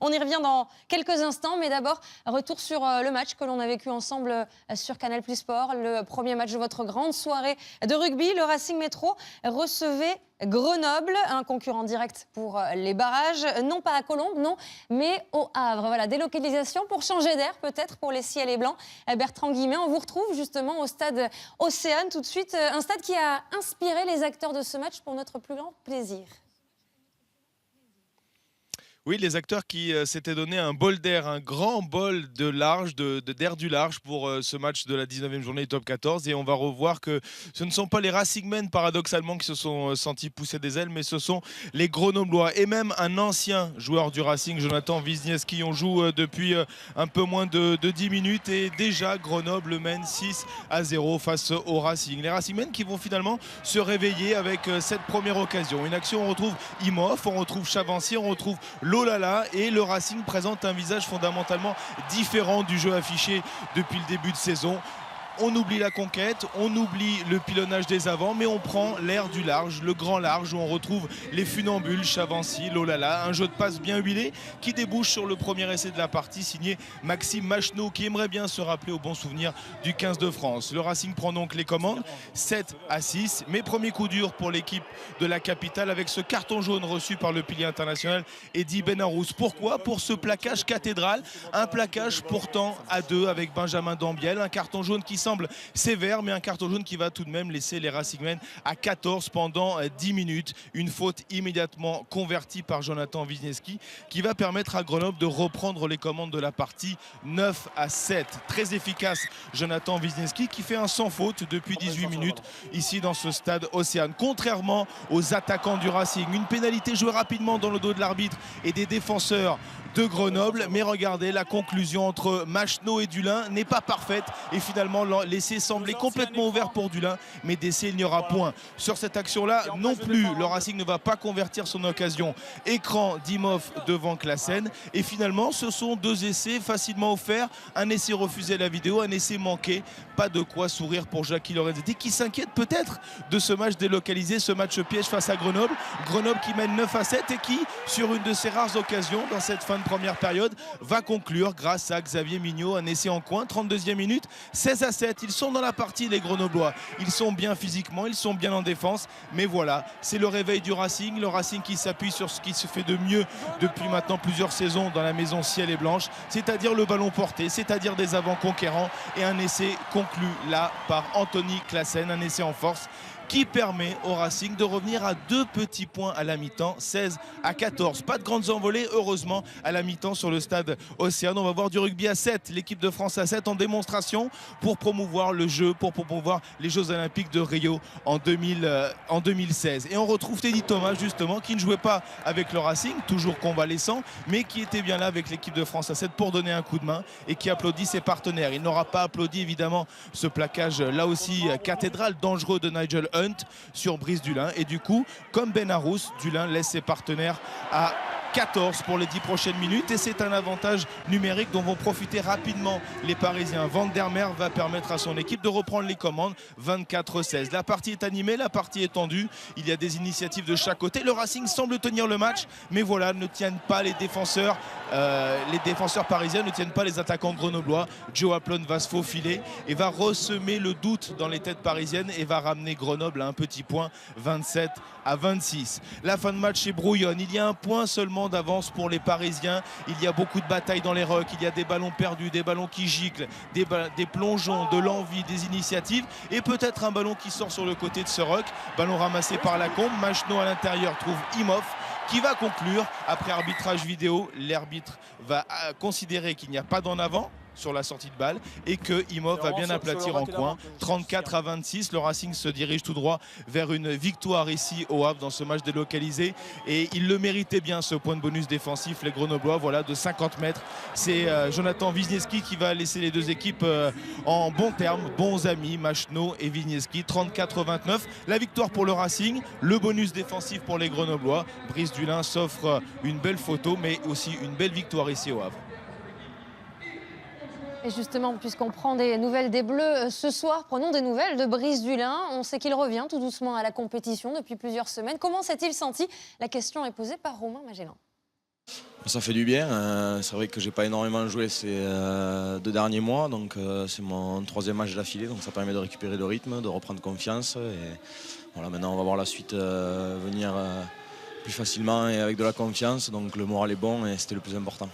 On y revient dans quelques instants, mais d'abord, retour sur le match que l'on a vécu ensemble sur Canal+ Sport. Le premier match de votre grande soirée de rugby. Le Racing Métro recevait Grenoble, un concurrent direct pour les barrages, non pas à Colombes, non, mais au Havre. Voilà, délocalisation pour changer d'air peut-être pour les ciels et blancs. Bertrand Guillemet, on vous retrouve justement au stade Océane tout de suite, un stade qui a inspiré les acteurs de ce match pour notre plus grand plaisir. Oui, les acteurs qui s'étaient donné un bol d'air, un grand bol de large, d'air du large pour ce match de la 19e journée top 14. Et on va revoir que ce ne sont pas les Racingmen, paradoxalement, qui se sont sentis pousser des ailes, mais ce sont les Grenoblois. Et même un ancien joueur du Racing, Jonathan Wisniewski. On joue depuis un peu moins de 10 minutes et déjà Grenoble mène 6-0 face au Racing. Les Racingmen qui vont finalement se réveiller avec cette première occasion. Une action, on retrouve Imhoff, on retrouve Chavancy, on retrouve Lolala, et le Racing présente un visage fondamentalement différent du jeu affiché depuis le début de saison. On oublie la conquête, on oublie le pilonnage des avants, mais on prend l'air du large, le grand large, où on retrouve les funambules, Chavancy, Lolala. Un jeu de passe bien huilé qui débouche sur le premier essai de la partie, signé Maxime Machenaud, qui aimerait bien se rappeler au bon souvenir du 15 de France. Le Racing prend donc les commandes, 7-6, mais premier coup dur pour l'équipe de la capitale avec ce carton jaune reçu par le pilier international Eddy Benarous. Pourquoi? Pour ce plaquage cathédral, un plaquage pourtant à deux avec Benjamin Dambiel, un carton jaune qui semble sévère, mais un carton jaune qui va tout de même laisser les Racingmen à 14 pendant 10 minutes. Une faute immédiatement convertie par Jonathan Wisniewski qui va permettre à Grenoble de reprendre les commandes de la partie 9-7. Très efficace Jonathan Wisniewski qui fait un sans faute depuis 18 minutes ici dans ce stade Océane. Contrairement aux attaquants du Racing, une pénalité jouée rapidement dans le dos de l'arbitre et des défenseurs de Grenoble, mais regardez, la conclusion entre Machenaud et Dulin n'est pas parfaite et finalement l'essai semblait complètement ouvert pour Dulin, mais d'essai il n'y aura point. Sur cette action-là non plus, le Racing ne va pas convertir son occasion. Écran d'Imhoff devant Classen, et finalement ce sont deux essais facilement offerts, un essai refusé à la vidéo, un essai manqué. Pas de quoi sourire pour Jackie Lorenzetti qui s'inquiète peut-être de ce match délocalisé, ce match piège face à Grenoble. Grenoble qui mène 9-7 et qui, sur une de ses rares occasions dans cette fin de première période, va conclure grâce à Xavier Mignot, un essai en coin, 32e minute, 16-7. Ils sont dans la partie, les Grenoblois. Ils sont bien physiquement, ils sont bien en défense, mais voilà, c'est le réveil du Racing, le Racing qui s'appuie sur ce qui se fait de mieux depuis maintenant plusieurs saisons dans la maison ciel et blanche, c'est-à-dire le ballon porté, c'est-à-dire des avants conquérants, et un essai conclu là par Anthony Classen, un essai en force qui permet au Racing de revenir à 2 petits points à la mi-temps, 16-14. Pas de grandes envolées, heureusement, à la mi-temps sur le stade Océane. On va voir du rugby à 7, l'équipe de France à 7 en démonstration pour promouvoir le jeu, pour promouvoir les Jeux Olympiques de Rio en 2016. Et on retrouve Teddy Thomas, justement, qui ne jouait pas avec le Racing, toujours convalescent, mais qui était bien là avec l'équipe de France à 7 pour donner un coup de main et qui applaudit ses partenaires. Il n'aura pas applaudi, évidemment, ce plaquage, là aussi, cathédral, dangereux de Nigel Hunt sur Brice Dulin, et du coup comme Benarous, Dulin laisse ses partenaires à 14 pour les 10 prochaines minutes, et c'est un avantage numérique dont vont profiter rapidement les Parisiens. Van der Merwe va permettre à son équipe de reprendre les commandes, 24-16. La partie est animée, la partie est tendue, il y a des initiatives de chaque côté. Le Racing semble tenir le match, mais voilà, ne tiennent pas les défenseurs parisiens, ne tiennent pas les attaquants grenoblois. Joe Aplon va se faufiler et va ressemer le doute dans les têtes parisiennes et va ramener Grenoble à un petit point, 27-26. La fin de match est brouillonne, il y a un point seulement d'avance pour les Parisiens. Il y a beaucoup de batailles dans les rucks, il y a des ballons perdus, des ballons qui giclent, des plongeons, de l'envie, des initiatives, et peut-être un ballon qui sort sur le côté de ce ruck. Ballon ramassé par Lacombe, Machenaud à l'intérieur trouve Imhoff qui va conclure après arbitrage vidéo. L'arbitre va considérer qu'il n'y a pas d'en avant sur la sortie de balle et que Imhoff va bien aplatir en coin. 34-26, le Racing se dirige tout droit vers une victoire ici au Havre dans ce match délocalisé, et il le méritait bien, ce point de bonus défensif, les Grenoblois, voilà, de 50 mètres. C'est Jonathan Wisniewski qui va laisser les deux équipes en bons termes, bons amis, Machenaud et Wisniewski. 34-29, la victoire pour le Racing, le bonus défensif pour les Grenoblois. Brice Dulin s'offre une belle photo, mais aussi une belle victoire ici au Havre. Et justement, puisqu'on prend des nouvelles des Bleus ce soir, prenons des nouvelles de Brice Dulin. On sait qu'il revient tout doucement à la compétition depuis plusieurs semaines. Comment s'est-il senti? La question est posée par Romain Magellan. Ça fait du bien. C'est vrai que j'ai pas énormément joué ces 2 derniers mois, donc c'est mon 3e match d'affilée, donc ça permet de récupérer le rythme, de reprendre confiance. Et voilà, maintenant on va voir la suite venir plus facilement et avec de la confiance. Donc le moral est bon et c'était le plus important.